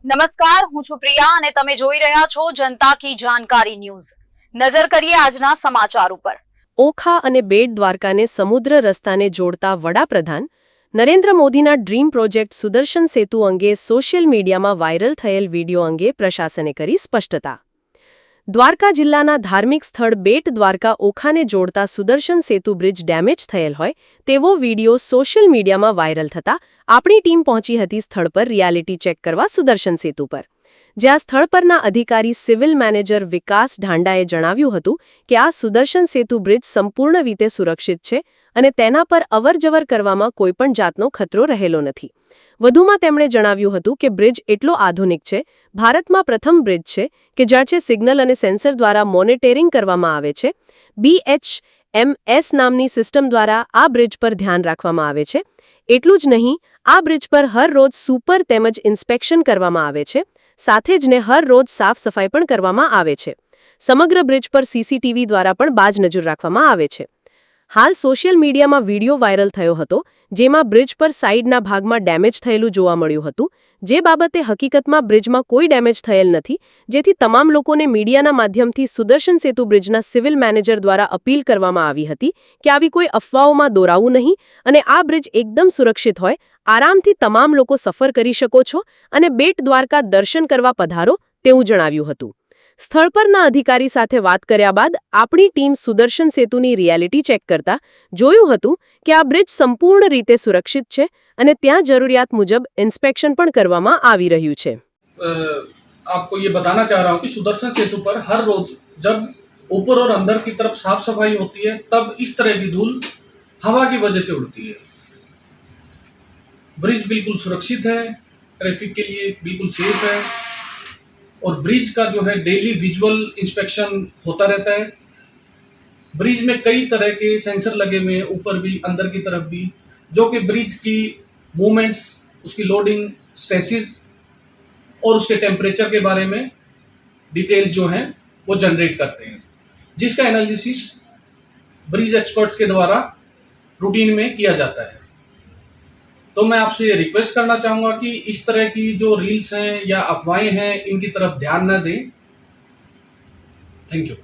નમસ્કાર, હું છું પ્રિયા અને તમે જોઈ રહ્યા છો જનતા કી જાણકારી ન્યૂઝ। નજર કરીએ આજના સમાચાર ઉપર। ઓખા અને બેટ દ્વારકાને સમુદ્ર રસ્તાને જોડતા વડાપ્રધાન નરેન્દ્ર મોદીના ડ્રીમ પ્રોજેક્ટ સુદર્શન સેતુ અંગે સોશિયલ મીડિયામાં વાયરલ થયેલ વિડીયો અંગે પ્રશાસને કરી સ્પષ્ટતા। દ્વારકા જિલ્લાના ધાર્મિક સ્થળ બેટ દ્વારકા ઓખાને જોડતા સુદર્શન સેતુ બ્રિજ ડેમેજ થયેલ હોય તેવો વિડીયો સોશિયલ મીડિયામાં વાયરલ થતા આપણી ટીમ પહોંચી હતી સ્થળ પર રિયાલિટી ચેક કરવા સુદર્શન સેતુ પર। જ્યાં સ્થળ પરના અધિકારી સિવિલ મેનેજર વિકાસ ઢાંડાએ જણાવ્યું હતું કે આ સુદર્શન સેતુ બ્રિજ સંપૂર્ણ રીતે સુરક્ષિત છે અને તેના પર અવરજવર કરવામાં કોઈપણ જાતનો ખતરો રહેલો નથી। વધુમાં તેમણે જણાવ્યું હતું કે બ્રિજ એટલો આધુનિક છે, ભારતમાં પ્રથમ બ્રિજ છે કે જ્યાં સિગ્નલ અને સેન્સર દ્વારા મોનિટરિંગ કરવામાં આવે છે। BHMS નામની સિસ્ટમ દ્વારા આ બ્રિજ પર ધ્યાન રાખવામાં આવે છે। એટલું જ નહીં, આ બ્રિજ પર હર રોજ સુપર તેમજ ઇન્સ્પેક્શન કરવામાં આવે છે, સાથે જ ને હર રોજ સાફ સફાઈ પણ કરવામાં આવે છે। સમગ્ર બ્રિજ પર CCTV દ્વારા પણ બાજ નજર રાખવામાં આવે છે। હાલ સોશિયલ મીડિયામાં વિડીયો વાયરલ થયો હતો જેમાં બ્રિજ પર સાઈડના ભાગમાં ડેમેજ થયેલું જોવા મળ્યું હતું, જે બાબતે હકીકતમાં બ્રિજમાં કોઈ ડેમેજ થયેલ નથી, જેથી તમામ લોકોને મીડિયાના માધ્યમથી સુદર્શન સેતુ બ્રિજના સિવિલ મેનેજર દ્વારા અપીલ કરવામાં આવી હતી કે આવી કોઈ અફવાઓમાં દોરાવું નહીં અને આ બ્રિજ એકદમ સુરક્ષિત હોય, આરામથી તમામ લોકો સફર કરી શકો છો અને બેટ દ્વારકા દર્શન કરવા પધારો તેવું જણાવ્યું હતું। સ્થળ પરના અધિકારી સાથે વાત કર્યા બાદ આપણી ટીમ સુદર્શન સેતુની રિયાલિટી ચેક કરતા જોયું હતું કે આ બ્રિજ સંપૂર્ણ રીતે સુરક્ષિત છે અને ત્યાં જરૂરિયાત મુજબ ઇન્સ્પેક્શન પણ કરવામાં આવી રહ્યું છે। आपको ये बताना चाह रहा हूँ कि सुदर्शन सेतु पर हर रोज जब ऊपर और अंदर की तरफ साफ सफाई होती है तब इस तरह की धूल हवा की वजह से उड़ती है। ब्रिज बिल्कुल सुरक्षित है, ट्रैफिक के लिए बिल्कुल सेफ है और ब्रिज का जो है डेली विजुअल इंस्पेक्शन होता रहता है। ब्रिज में कई तरह के सेंसर लगे हुए हैं, ऊपर भी अंदर की तरफ भी, जो कि ब्रिज की मूवमेंट्स, उसकी लोडिंग, स्ट्रेसेस और उसके टेम्परेचर के बारे में डिटेल्स जो हैं वो जनरेट करते हैं, जिसका एनालिसिस ब्रिज एक्सपर्ट्स के द्वारा रूटीन में किया जाता है। तो मैं आपसे ये रिक्वेस्ट करना चाहूँगा कि इस तरह की जो रील्स हैं या अफवाहें हैं इनकी तरफ ध्यान न दें। Thank you.